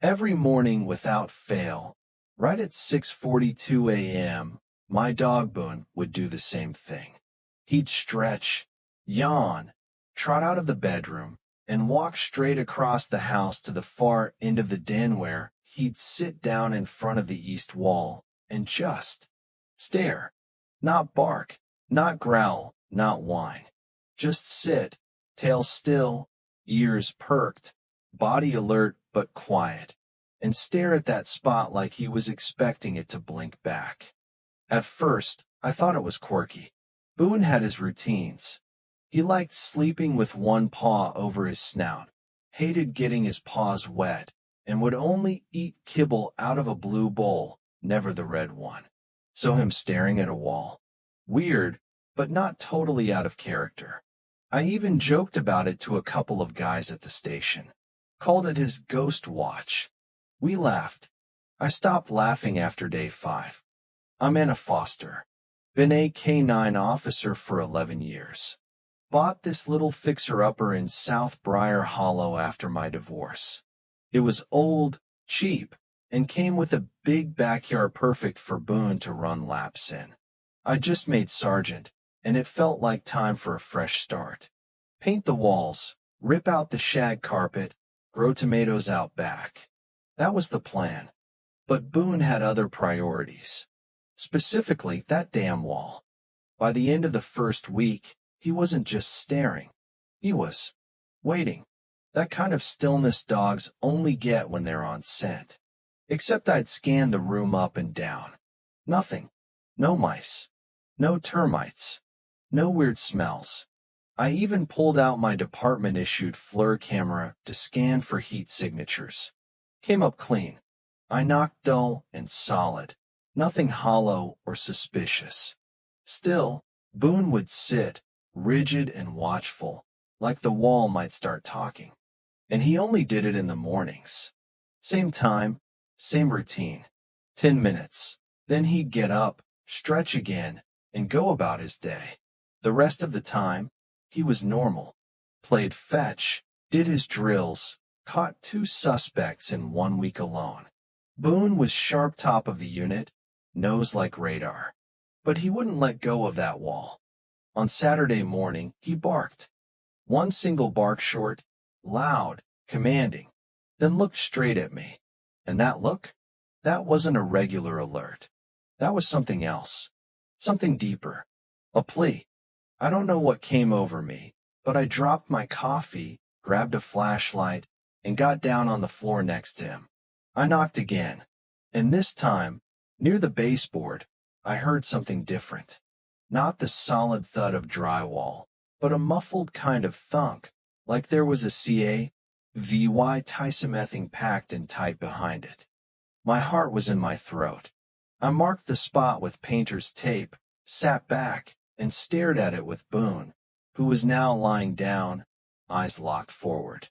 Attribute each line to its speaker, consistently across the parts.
Speaker 1: Every morning without fail, right at 6:42 a.m., my dog Boone would do the same thing. He'd stretch, yawn, trot out of the bedroom, and walk straight across the house to the far end of the den where he'd sit down in front of the east wall and just stare. Not bark, not growl, not whine. Just sit, tail still, ears perked, body alert but quiet, and stare at that spot like he was expecting it to blink back. At first, I thought it was quirky. Boone had his routines. He liked sleeping with one paw over his snout, hated getting his paws wet, and would only eat kibble out of a blue bowl, never the red one. So him staring at a wall. Weird, but not totally out of character. I even joked about it to a couple of guys at the station. Called it his ghost watch. We laughed. I stopped laughing after day 5. I'm Anna Foster. Been a K-9 officer for 11 years. Bought this little fixer-upper in South Briar Hollow after my divorce. It was old, cheap, and came with a big backyard perfect for Boone to run laps in. I just made sergeant, and it felt like time for a fresh start. Paint the walls, rip out the shag carpet, grow tomatoes out back. That was the plan. But Boone had other priorities. Specifically, that damn wall. By the end of the first week, he wasn't just staring. He was waiting. That kind of stillness dogs only get when they're on scent. Except I'd scan the room up and down. Nothing. No mice. No termites. No weird smells. I even pulled out my department-issued FLIR camera to scan for heat signatures. Came up clean. I knocked dull and solid. Nothing hollow or suspicious. Still, Boone would sit, rigid and watchful, like the wall might start talking. And he only did it in the mornings. Same time, same routine. 10 minutes. Then he'd get up, stretch again, and go about his day. The rest of the time, he was normal. Played fetch, did his drills, caught 2 suspects in 1 week alone. Boone was sharp top of the unit, nose like radar. But he wouldn't let go of that wall. On Saturday morning, he barked. One single bark short, loud, commanding, then looked straight at me. And that look? That wasn't a regular alert. That was something else. Something deeper. A plea. I don't know what came over me, but I dropped my coffee, grabbed a flashlight, and got down on the floor next to him. I knocked again, and this time, near the baseboard, I heard something different. Not the solid thud of drywall, but a muffled kind of thunk, like there was a CAVY tisomething packed and tight behind it. My heart was in my throat. I marked the spot with painter's tape, sat back, and stared at it with Boone, who was now lying down, eyes locked forward.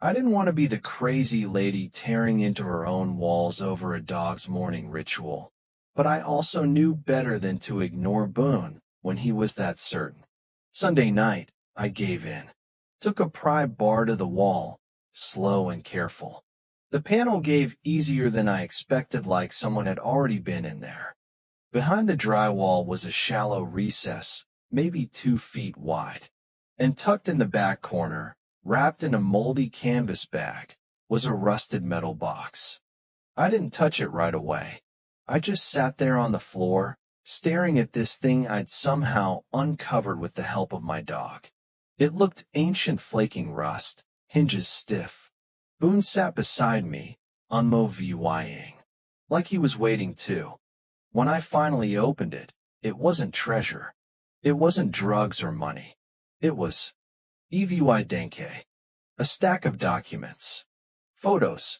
Speaker 1: I didn't want to be the crazy lady tearing into her own walls over a dog's morning ritual, but I also knew better than to ignore Boone when he was that certain. Sunday night, I gave in. Took a pry bar to the wall, slow and careful. The panel gave easier than I expected, like someone had already been in there. Behind the drywall was a shallow recess, maybe 2 feet wide. And tucked in the back corner, wrapped in a moldy canvas bag, was a rusted metal box. I didn't touch it right away. I just sat there on the floor, staring at this thing I'd somehow uncovered with the help of my dog. It looked ancient, flaking rust, hinges stiff. Boone sat beside me, unmovying, like he was waiting too. When I finally opened it, it wasn't treasure. It wasn't drugs or money. It was EVY Denke, a stack of documents. Photos,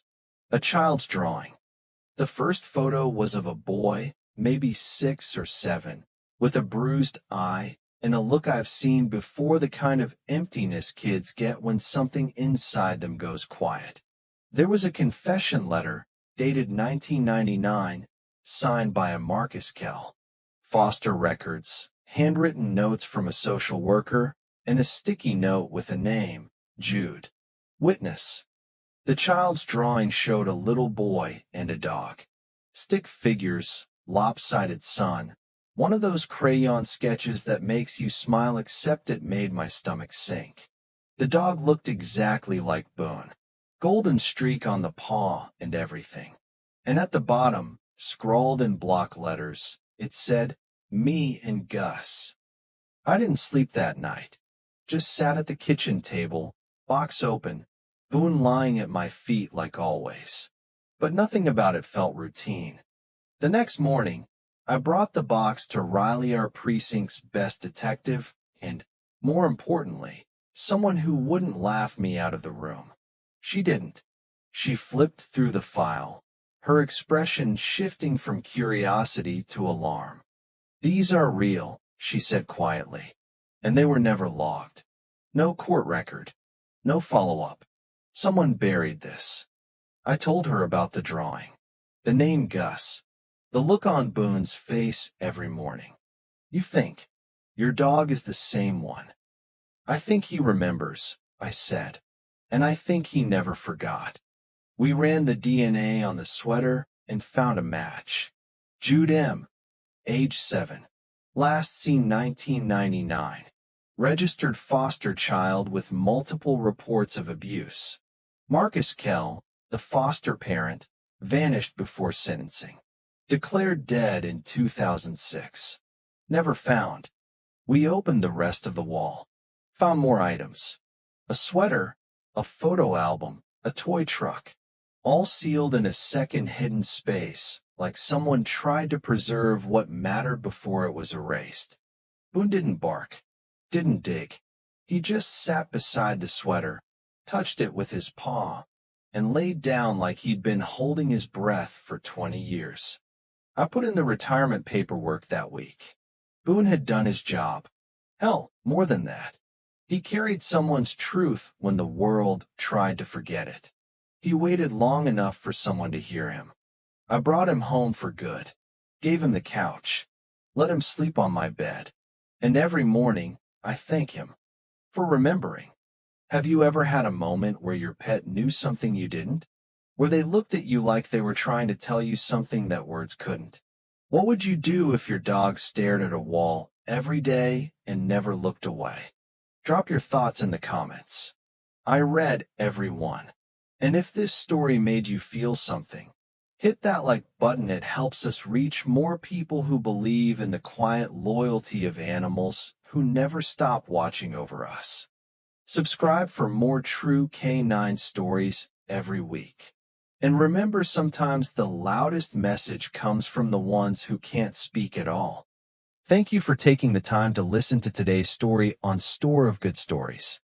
Speaker 1: a child's drawing. The first photo was of a boy, maybe 6 or 7, with a bruised eye and a look I've seen before, the kind of emptiness kids get when something inside them goes quiet. There was a confession letter, dated 1999, signed by a Marcus Kell. Foster records, handwritten notes from a social worker, and a sticky note with a name, Jude. Witness. The child's drawing showed a little boy and a dog. Stick figures, lopsided sun, one of those crayon sketches that makes you smile, except it made my stomach sink. The dog looked exactly like Boone. Golden streak on the paw and everything. And at the bottom, scrawled in block letters, it said, "Me and Gus." I didn't sleep that night. Just sat at the kitchen table, box open, Boone lying at my feet like always. But nothing about it felt routine. The next morning, I brought the box to Riley, our precinct's best detective, and, more importantly, someone who wouldn't laugh me out of the room. She didn't. She flipped through the file, her expression shifting from curiosity to alarm. "These are real," she said quietly, "and they were never logged. No court record. No follow-up. Someone buried this." I told her about the drawing, the name Gus, the look on Boone's face every morning. "You think your dog is the same one?" "I think he remembers," I said, "and I think he never forgot." We ran the DNA on the sweater and found a match. Jude M., age 7, last seen 1999, registered foster child with multiple reports of abuse. Marcus Kell, the foster parent, vanished before sentencing. Declared dead in 2006. Never found. We opened the rest of the wall. Found more items. A sweater, a photo album, a toy truck. All sealed in a second hidden space, like someone tried to preserve what mattered before it was erased. Boone didn't bark. Didn't dig. He just sat beside the sweater, touched it with his paw, and laid down like he'd been holding his breath for 20 years. I put in the retirement paperwork that week. Boone had done his job. Hell, more than that. He carried someone's truth when the world tried to forget it. He waited long enough for someone to hear him. I brought him home for good. Gave him the couch. Let him sleep on my bed. And every morning, I thank him for remembering. Have you ever had a moment where your pet knew something you didn't? Where they looked at you like they were trying to tell you something that words couldn't? What would you do if your dog stared at a wall every day and never looked away? Drop your thoughts in the comments. I read every one. And if this story made you feel something, hit that like button. It helps us reach more people who believe in the quiet loyalty of animals who never stop watching over us. Subscribe for more true canine stories every week. And remember, sometimes the loudest message comes from the ones who can't speak at all. Thank you for taking the time to listen to today's story on Store of Good Stories.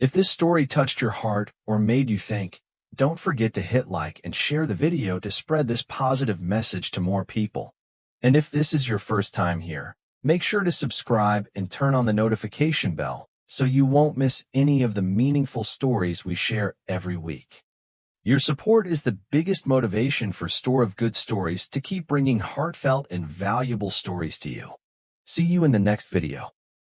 Speaker 1: If this story touched your heart or made you think, don't forget to hit like and share the video to spread this positive message to more people. And if this is your first time here, make sure to subscribe and turn on the notification bell so you won't miss any of the meaningful stories we share every week. Your support is the biggest motivation for Store of Good Stories to keep bringing heartfelt and valuable stories to you. See you in the next video.